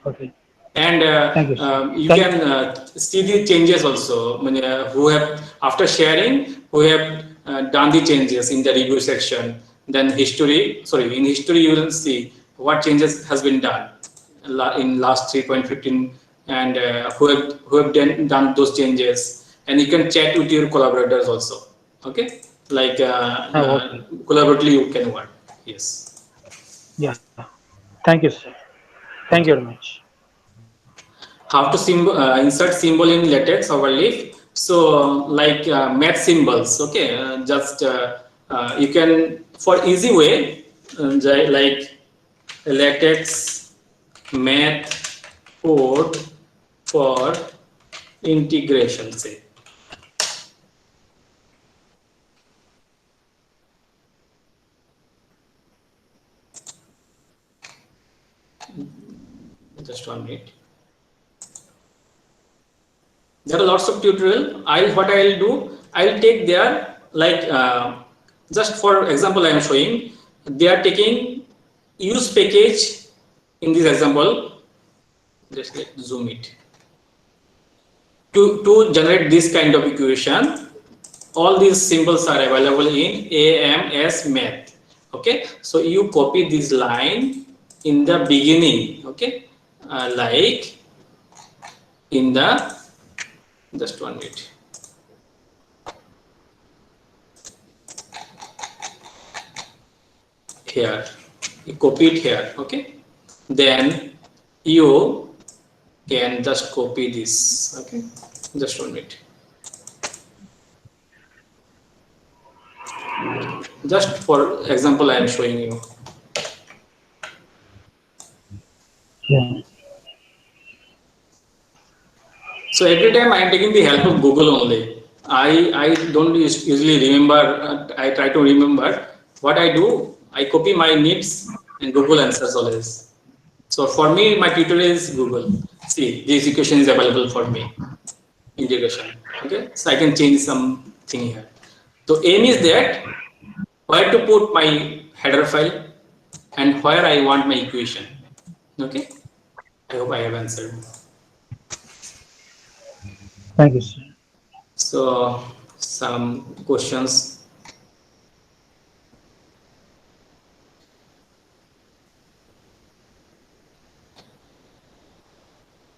Okay. And Thank you, sir. you can see the changes also who have after sharing who have done the changes in the review section. Then history, sorry, in history you will see what changes has been done in last 3.15 and who have done those changes, and you can chat with your collaborators also. Okay, like Okay. collaboratively you can work. Yes. Yeah. Thank you, sir. Thank you very much. How to insert symbol in LaTeX overleaf. So like math symbols. Okay, just you can for easy way like LaTeX math code for integration. Say just 1 minute. There are lots of tutorial. What I'll do, I'll take there like just for example I am showing. They are taking use package in this example. Just let zoom it to generate this kind of equation. All these symbols are available in AMS math. Okay, so you copy this line in the beginning. Okay, like in the Just 1 minute. Here, you copy it here, okay? Then you can just copy this, okay? Just 1 minute. Just for example, I am showing you. Yeah. So every time I am taking the help of Google only. I don't usually remember. I try to remember what I do. I copy my needs and Google answers always. So for me, my tutor is Google. See, this equation is available for me. Integration. Okay, so I can change something here. So aim is that where to put my header file and where I want my equation. Okay, I hope I have answered. Thank you, sir. So some questions.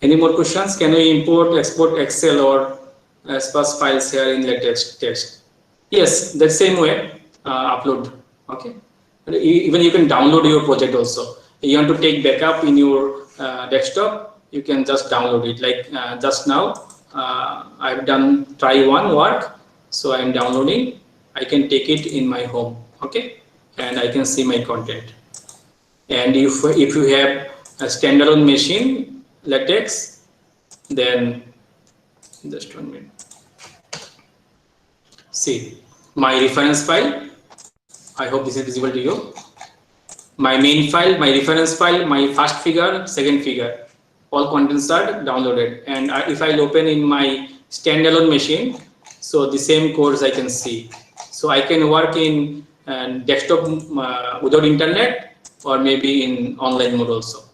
Any more questions? Can we import, export Excel or sparse files here in LaTeX text? Yes, the same way, upload. Okay. Even you can download your project also. You want to take backup in your desktop, you can just download it. Like just now, I've done try one work, so I'm downloading. I can take it in my home. Okay, and I can see my content. And if you have a standalone machine LaTeX, then just 1 minute. See my reference file. I hope this is visible to you. My main file, my reference file, my first figure, second figure, all contents are downloaded. And if I'll open in my standalone machine, so the same codes I can see. So I can work in desktop without internet or maybe in online mode also.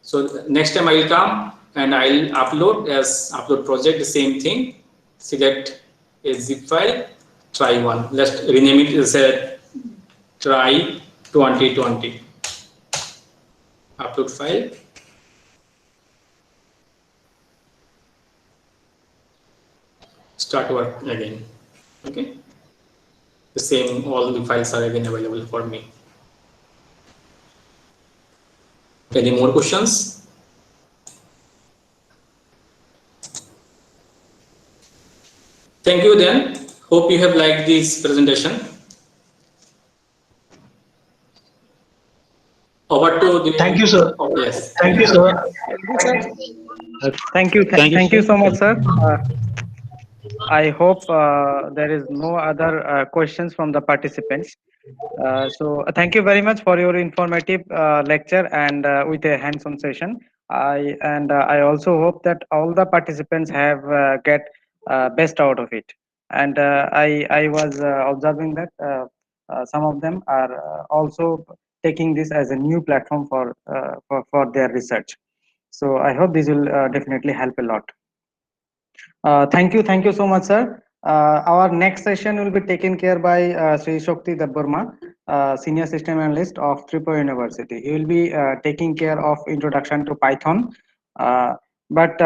So next time I will come and I'll upload as upload project, the same thing. Select a zip file, try one. Let's rename it as a try 2020. Upload file. Start work again. Okay. The same, all the files are again available for me. Any more questions? Thank you then. Hope you have liked this presentation. Over to the. Thank you, sir. Yes. Thank you, sir. Thank you. Thank you so much, sir. I hope there is no other questions from the participants. Thank you very much for your informative lecture and with a hands-on session. I also hope that all the participants have get best out of it. And I was observing that some of them are also taking this as a new platform for their research. So I hope this will definitely help a lot. Thank you so much, sir. Our next session will be taken care by Sri Shokti Dabburma, Senior System Analyst of Tripura University. He will be taking care of introduction to Python, but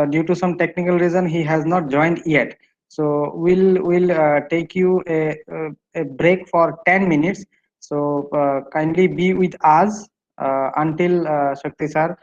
due to some technical reason, he has not joined yet. So we'll take you a break for 10 minutes. So kindly be with us until Shakti sir